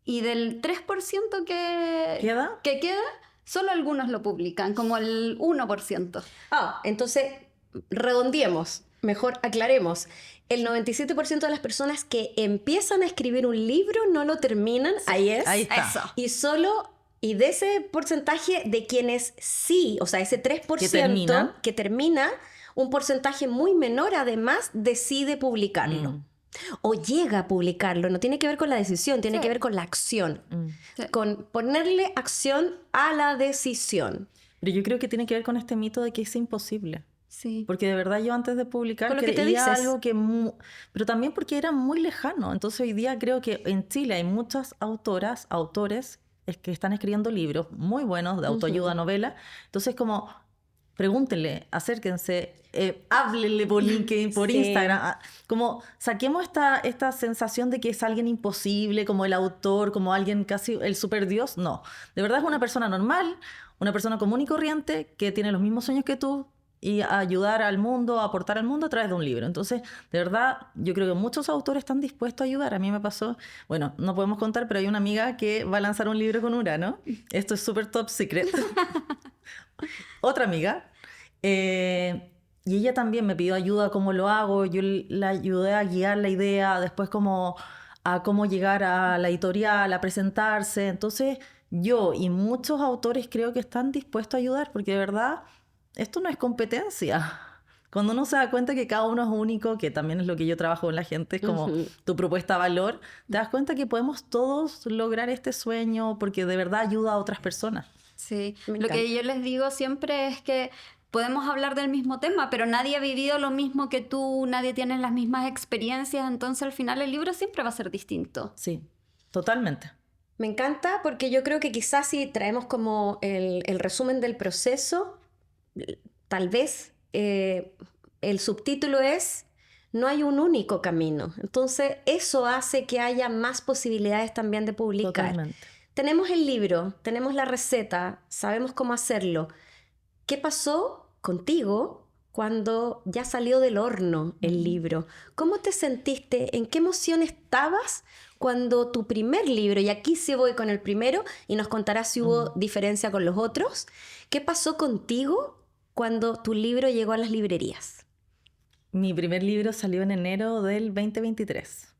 Y del 3% que queda, solo algunos lo publican, como el 1%. Entonces, redondeemos, mejor aclaremos. El 97% de las personas que empiezan a escribir un libro no lo terminan. Sí, ahí está. Eso. Y de ese porcentaje de quienes sí, o sea, ese 3% que termina, un porcentaje muy menor además decide publicarlo. O llega a publicarlo. No tiene que ver con la decisión, tiene que ver con la acción. Con ponerle acción a la decisión. Pero yo creo que tiene que ver con este mito de que es imposible. Sí. Porque de verdad yo antes de publicar con lo que te creía dices. algo que... Pero también porque era muy lejano. Entonces hoy día creo que en Chile hay muchas autores que están escribiendo libros muy buenos de autoayuda, novela. Entonces como, pregúntenle, acérquense, háblenle por LinkedIn, por Instagram. Como saquemos esta sensación de que es alguien imposible, como el autor, como alguien casi el superdios. No, de verdad es una persona normal, una persona común y corriente que tiene los mismos sueños que tú, y a ayudar al mundo, a aportar al mundo a través de un libro. Entonces, de verdad, yo creo que muchos autores están dispuestos a ayudar. A mí me pasó, bueno, no podemos contar, pero hay una amiga que va a lanzar un libro con Urano. Esto es súper top secret. Otra amiga. Y ella también me pidió ayuda a cómo lo hago. Yo la ayudé a guiar la idea, después a cómo llegar a la editorial, a presentarse. Entonces, yo y muchos autores creo que están dispuestos a ayudar, porque de verdad... esto no es competencia. Cuando uno se da cuenta que cada uno es único, que también es lo que yo trabajo con la gente, es como tu propuesta de valor, te das cuenta que podemos todos lograr este sueño porque de verdad ayuda a otras personas. Sí, Me lo que encanta. yo les digo siempre es que podemos hablar del mismo tema, pero nadie ha vivido lo mismo que tú, nadie tiene las mismas experiencias, entonces al final el libro siempre va a ser distinto. Sí, totalmente. Me encanta porque yo creo que quizás si traemos como el resumen del proceso, tal vez el subtítulo es "No hay un único camino". Entonces eso hace que haya más posibilidades también de publicar. Totalmente. Tenemos el libro, tenemos la receta, sabemos cómo hacerlo. ¿Qué pasó contigo cuando ya salió del horno el libro? ¿Cómo te sentiste? ¿En qué emoción estabas cuando tu primer libro, y aquí sí voy con el primero y nos contarás si hubo diferencia con los otros, qué pasó contigo cuando tu libro llegó a las librerías? Mi primer libro salió en enero del 2023.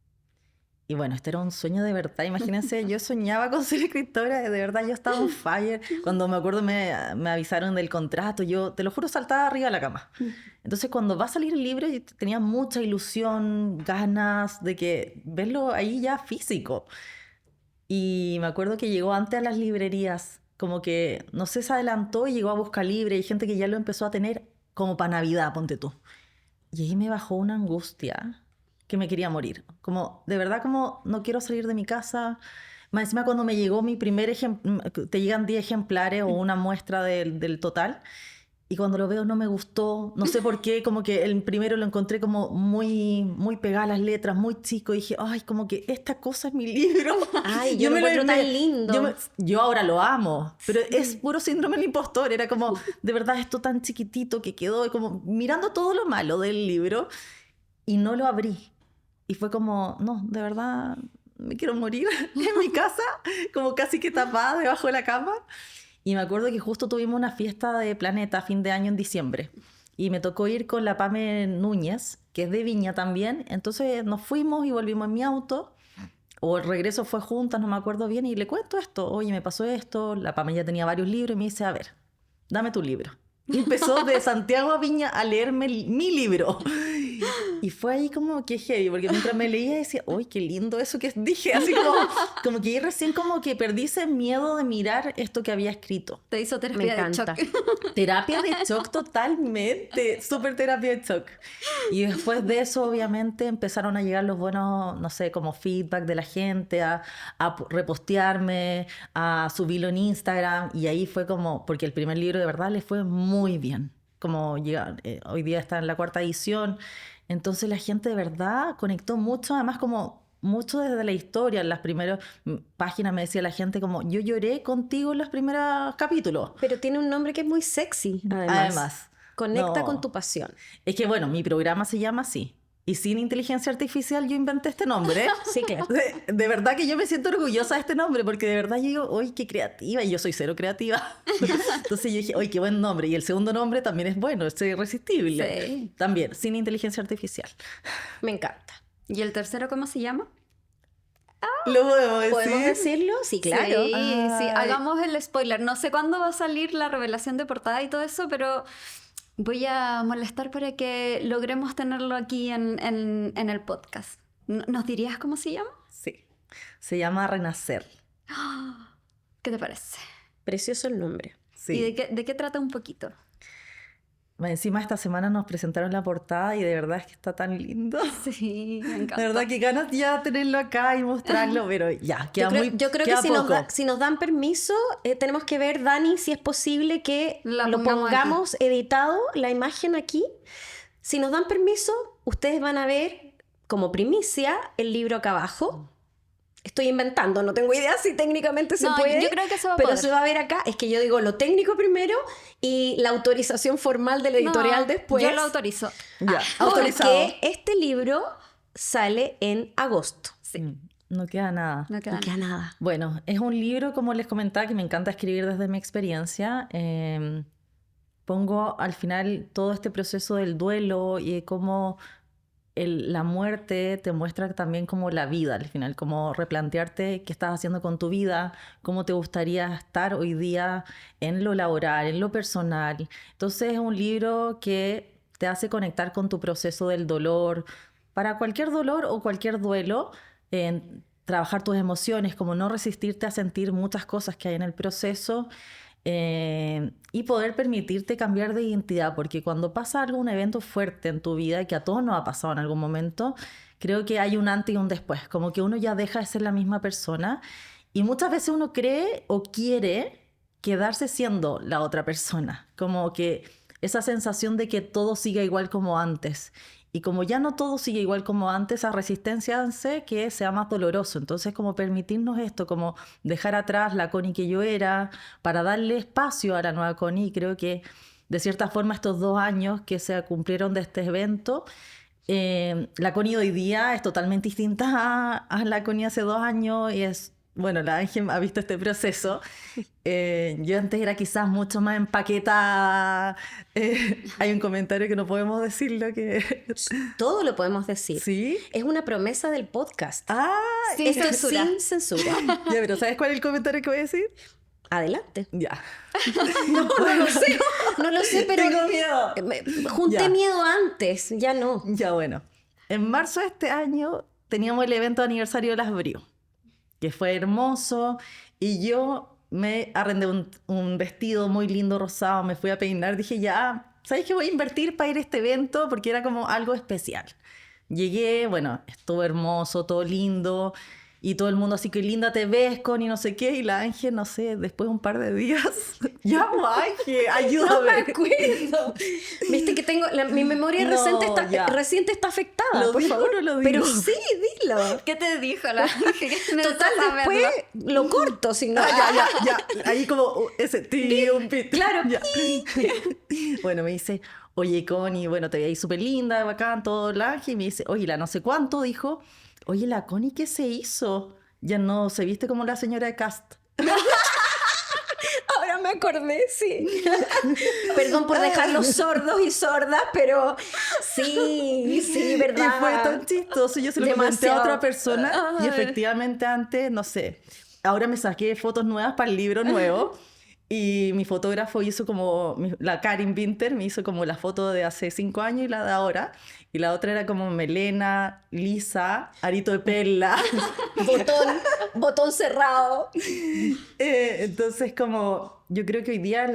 Y bueno, este era un sueño de verdad. Imagínense, yo soñaba con ser escritora, de verdad, yo estaba on fire. Cuando me acuerdo me avisaron del contrato, yo, te lo juro, saltaba arriba de la cama. Entonces, cuando va a salir el libro, yo tenía mucha ilusión, ganas de que verlo ahí ya físico. Y me acuerdo que llegó antes a las librerías, como que, no sé, se adelantó y llegó a Busca Libre. Hay gente que ya lo empezó a tener como para Navidad, ponte tú. Y ahí me bajó una angustia que me quería morir. Como, de verdad, como no quiero salir de mi casa. Más encima cuando me llegó mi primer ejemplar, te llegan 10 ejemplares o una muestra del total. Y cuando lo veo no me gustó, no sé por qué, como que el primero lo encontré como muy pegada las letras, muy chico. Y dije, ay, como que esta cosa es mi libro. Ay, yo lo encuentro tan lindo. Yo ahora lo amo, pero es puro síndrome del impostor. Era como, de verdad, esto tan chiquitito que quedó, como mirando todo lo malo del libro y no lo abrí. Y fue como, no, de verdad, me quiero morir en mi casa, como casi que tapada debajo de la cama. Y me acuerdo que justo tuvimos una fiesta de Planeta a fin de año en diciembre. Y me tocó ir con la Pame Núñez, que es de Viña también. Entonces nos fuimos y volvimos en mi auto. O el regreso fue juntas, no me acuerdo bien. Y le cuento esto. Oye, me pasó esto. La Pame ya tenía varios libros y me dice, a ver, dame tu libro. Y empezó de Santiago a Viña a leerme mi libro. Y fue ahí como que heavy, porque mientras me leía decía, ¡uy, qué lindo eso que dije! Así como que recién como que perdí ese miedo de mirar esto que había escrito. Te hizo Me terapia de encanta. shock. Terapia de shock totalmente, súper terapia de shock. Y después de eso, obviamente, empezaron a llegar los buenos, no sé, como feedback de la gente, a repostearme, a subirlo en Instagram. Y ahí fue como, porque el primer libro de verdad le fue muy bien. Como hoy día está en la 4ª edición. Entonces la gente de verdad conectó mucho, además como mucho desde la historia. En las primeras páginas me decía la gente como, yo lloré contigo en los primeros capítulos. Pero tiene un nombre que es muy sexy, además. Conecta con tu pasión. Es que bueno, mi programa se llama así. Y sin inteligencia artificial yo inventé este nombre. Sí, claro. De verdad que yo me siento orgullosa de este nombre, porque de verdad yo digo, ¡uy, qué creativa! Y yo soy cero creativa. Entonces yo dije, ¡uy, qué buen nombre! Y el segundo nombre también es bueno, es irresistible. Sí. También, sin inteligencia artificial. Me encanta. ¿Y el tercero cómo se llama? ¿Lo podemos decir? ¿Podemos decirlo? Sí, claro. Sí, sí, Ay. hagamos el spoiler. No sé cuándo va a salir la revelación de portada y todo eso, pero voy a molestar para que logremos tenerlo aquí en el podcast. ¿Nos dirías cómo se llama? Sí. Se llama Renacer. ¿Qué te parece? Precioso el nombre. Sí. ¿Y de qué trata un poquito? Encima esta semana nos presentaron la portada y de verdad es que está tan lindo. Sí, me encanta. De verdad que ganas ya tenerlo acá y mostrarlo, pero ya, queda Yo creo que queda poco. si nos dan permiso, tenemos que ver, Dani, si es posible que La lo pongamos pongamos editado, la imagen aquí. Si nos dan permiso, ustedes van a ver como primicia el libro acá abajo. Estoy inventando, no tengo idea si técnicamente se No, puede. yo creo que se va a pero poder. se va a ver acá. Es que yo digo lo técnico primero y la autorización formal de la editorial No, después. Yo lo autorizo. Ya, autorizado. Porque este libro sale en agosto. Sí, No queda nada. no queda No queda nada. Bueno, es un libro, como les comentaba, que me encanta escribir desde mi experiencia. Pongo al final todo este proceso del duelo y de cómo la muerte te muestra también como la vida al final, como replantearte qué estás haciendo con tu vida, cómo te gustaría estar hoy día en lo laboral, en lo personal. Entonces es un libro que te hace conectar con tu proceso del dolor, para cualquier dolor o cualquier duelo, trabajar tus emociones, como no resistirte a sentir muchas cosas que hay en el proceso. Y poder permitirte cambiar de identidad, porque cuando pasa algún evento fuerte en tu vida, que a todos nos ha pasado en algún momento, creo que hay un antes y un después, como que uno ya deja de ser la misma persona y muchas veces uno cree o quiere quedarse siendo la otra persona, como que esa sensación de que todo siga igual como antes. Y como ya no todo sigue igual como antes, esa resistencia hace que sea más doloroso. Entonces, como permitirnos esto, como dejar atrás la Connie que yo era, para darle espacio a la nueva Connie. Y creo que, de cierta forma, estos 2 años que se cumplieron de este evento, la Connie de hoy día es totalmente distinta a la Connie hace 2 años y es... Bueno, la Ángel ha visto este proceso. Yo antes era quizás mucho más empaquetada. Hay un comentario que no podemos decirlo que... Todo lo podemos decir. ¿Sí? Es una promesa del podcast. Ah, Sin Esto es censura. sin censura. ya, pero ¿sabes cuál es el comentario que voy a decir? Adelante. Ya. No lo sé. No lo sé, pero Tengo miedo. Junté Ya. miedo antes, ya no. Ya, bueno. En marzo de este año teníamos el evento de aniversario de las Brío, que fue hermoso, y yo me arrendé un vestido muy lindo rosado, me fui a peinar, dije ya, ¿sabes qué? Voy a invertir para ir a este evento porque era como algo especial. Llegué, bueno, estuvo hermoso, todo lindo, y todo el mundo así que linda te ves, Connie, no sé qué, y la Ángel, no sé, después de un par de días, ya, Ángel, No ayúdame. me acuerdo. Viste que tengo mi memoria No, ya. reciente está afectada. ¿Lo por digo favor. o no lo Pero digo? sí, dilo. ¿Qué te dijo la Total, después lo corto, si no. Ah, ya. Ahí como ese tío, un pit. Claro. Ya. Bueno, me dice, oye, Connie, bueno, te veis súper linda, bacán, todo el ángel. Y me dice, oye, la no sé cuánto, dijo, oye, la Connie, ¿qué se hizo? Ya no se viste como la señora de Cast. Ahora me acordé, sí. Perdón por dejarlos sordos y sordas, pero sí, verdad. Y fue tan chistoso. Yo se lo comenté a Demasiado. otra persona y Ay. efectivamente antes, no sé, ahora me saqué fotos nuevas para el libro nuevo. Y mi fotógrafo hizo como, la Karin Winter me hizo como la foto de hace 5 años y la de ahora. Y la otra era como melena, lisa, arito de perla. Botón cerrado. Entonces como, yo creo que hoy día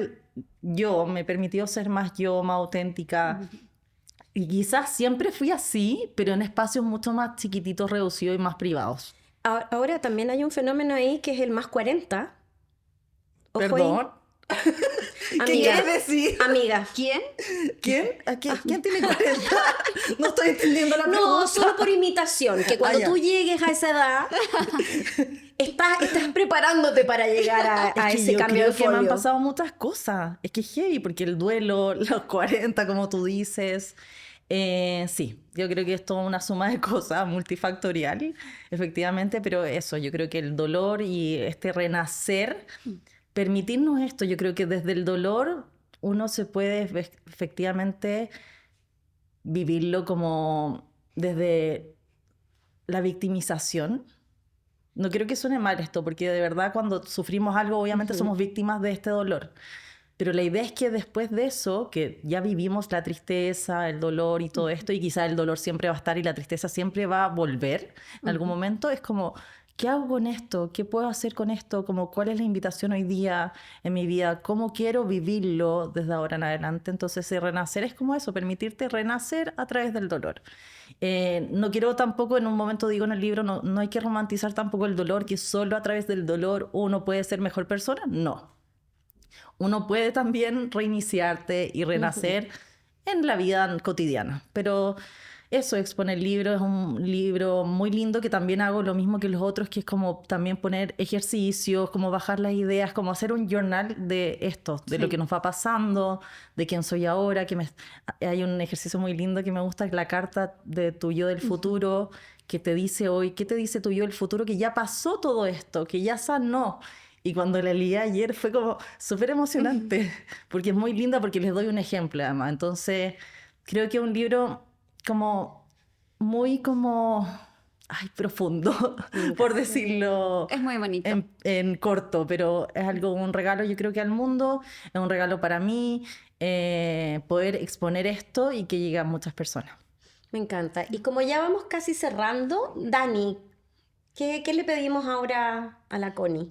yo me permitió ser más yo, más auténtica. Y quizás siempre fui así, pero en espacios mucho más chiquititos, reducidos y más privados. Ahora también hay un fenómeno ahí que es el más 40. Ojo ahí. Perdón. ¿Qué Amiga. quieres decir? Amiga. ¿Quién? ¿Quién? ¿Quién tiene 40? No estoy entendiendo la pregunta. No, solo por imitación, que cuando ya. tú llegues a esa edad, estás preparándote para llegar a Es que ese yo cambio creo de que me han folio. pasado muchas cosas. Es que es heavy, porque el duelo, los 40, como tú dices. Sí, yo creo que es toda una suma de cosas, multifactorial, efectivamente, pero eso, yo creo que el dolor y este renacer, permitirnos esto, yo creo que desde el dolor uno se puede efectivamente vivirlo como desde la victimización. No quiero que suene mal esto, porque de verdad cuando sufrimos algo, obviamente somos víctimas de este dolor. Pero la idea es que después de eso, que ya vivimos la tristeza, el dolor y todo esto, y quizá el dolor siempre va a estar y la tristeza siempre va a volver en algún momento, es como, ¿qué hago con esto? ¿Qué puedo hacer con esto? Como, ¿cuál es la invitación hoy día en mi vida? ¿Cómo quiero vivirlo desde ahora en adelante? Entonces, renacer es como eso, permitirte renacer a través del dolor. No quiero tampoco, en un momento digo en el libro, no hay que romantizar tampoco el dolor, que solo a través del dolor uno puede ser mejor persona. No. Uno puede también reiniciarte y renacer en la vida cotidiana. Pero eso, Expone el libro, es un libro muy lindo que también hago lo mismo que los otros, que es como también poner ejercicios, como bajar las ideas, como hacer un journal de esto, de lo que nos va pasando, de quién soy ahora. Hay un ejercicio muy lindo que me gusta, que es la carta de tu yo del futuro, que te dice hoy, ¿qué te dice tu yo del futuro? Que ya pasó todo esto, que ya sanó. Y cuando la leí ayer fue como súper emocionante, porque es muy linda, porque les doy un ejemplo además. Entonces, creo que es un libro como muy como, profundo, por decirlo Es muy bonito. en corto, pero es un regalo yo creo que al mundo, es un regalo para mí, poder exponer esto y que llegue a muchas personas. Me encanta. Y como ya vamos casi cerrando, Dani, ¿qué le pedimos ahora a la Connie?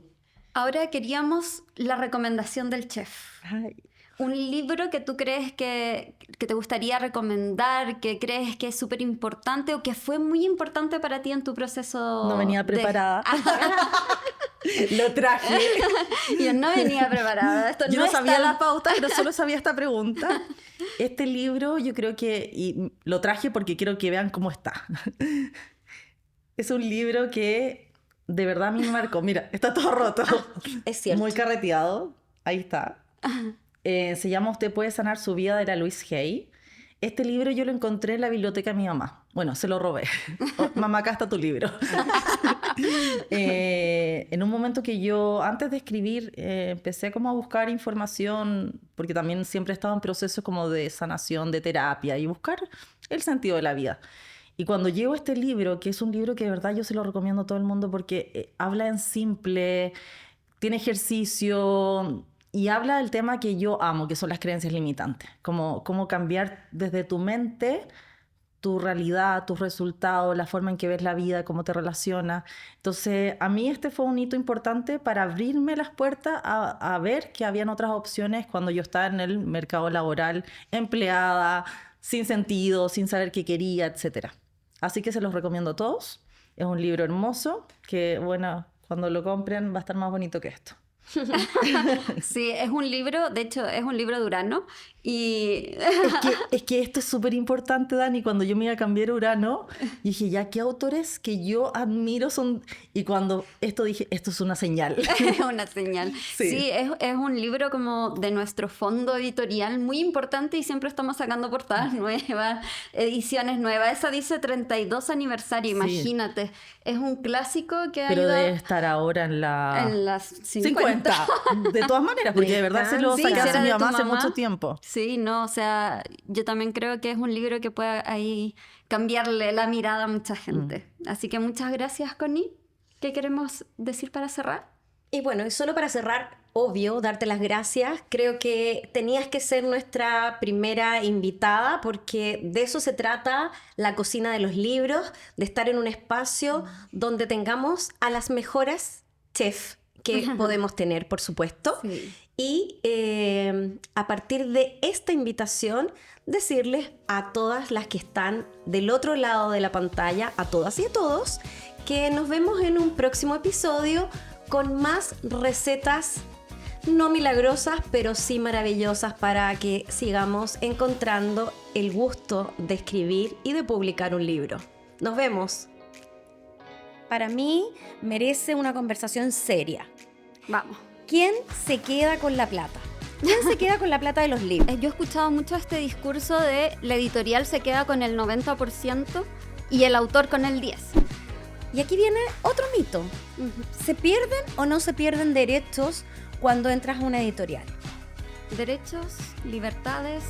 Ahora queríamos la recomendación del chef. Ay. Un libro que tú crees que te gustaría recomendar, que crees que es súper importante o que fue muy importante para ti en tu proceso. No venía preparada. Lo traje. Yo no venía preparada. Esto Yo no no sabía está- la pauta, pero solo sabía esta pregunta. Este libro yo creo que, y lo traje porque quiero que vean cómo está. Es un libro que de verdad a mí me marcó. Mira, está todo roto. Es cierto. Muy carreteado. Ahí está. Se llama Usted puede sanar su vida, de la Louise Hay. Este libro yo lo encontré en la biblioteca de mi mamá. Bueno, se lo robé. Mamá, acá está tu libro. En un momento que yo, antes de escribir, empecé como a buscar información, porque también siempre he estado en procesos como de sanación, de terapia, y buscar el sentido de la vida. Y cuando llego a este libro, que es un libro que de verdad yo se lo recomiendo a todo el mundo porque habla en simple, tiene ejercicio y habla del tema que yo amo, que son las creencias limitantes. Cómo cambiar desde tu mente tu realidad, tus resultados, la forma en que ves la vida, cómo te relacionas. Entonces, a mí este fue un hito importante para abrirme las puertas a ver que habían otras opciones cuando yo estaba en el mercado laboral, empleada, sin sentido, sin saber qué quería, etc. Así que se los recomiendo a todos. Es un libro hermoso que, bueno, cuando lo compren va a estar más bonito que esto. Sí, es un libro, de hecho, es un libro de Urano. Y Es que esto es súper importante, Dani. Cuando yo me iba a cambiar a Urano, dije, ya, ¿qué autores que yo admiro son? Y cuando dije, esto es una señal. es una señal. Sí. Sí, es un libro como de nuestro fondo editorial muy importante y siempre estamos sacando portadas nuevas, ediciones nuevas. Esa dice 32 aniversario, Sí. imagínate. Es un clásico que Pero ayuda debe estar ahora en las 50. 50. De todas maneras, porque de verdad se lo Sí, saqué si hace era mi de tu mamá hace mamá. mucho tiempo. Sí, no, o sea, yo también creo que es un libro que puede ahí cambiarle la mirada a mucha gente. Así que muchas gracias, Connie. ¿Qué queremos decir para cerrar? Y bueno, y solo para cerrar, obvio, darte las gracias. Creo que tenías que ser nuestra primera invitada porque de eso se trata la cocina de los libros, de estar en un espacio donde tengamos a las mejores chefs que podemos tener, por supuesto. Sí. Y a partir de esta invitación, decirles a todas las que están del otro lado de la pantalla, a todas y a todos, que nos vemos en un próximo episodio con más recetas no milagrosas, pero sí maravillosas para que sigamos encontrando el gusto de escribir y de publicar un libro. Nos vemos. Para mí merece una conversación seria. Vamos. ¿Quién se queda con la plata? ¿Quién se queda con la plata de los libros? Yo he escuchado mucho este discurso de la editorial se queda con el 90% y el autor con el 10%. Y aquí viene otro mito. ¿Se pierden o no se pierden derechos cuando entras a una editorial? Derechos, libertades.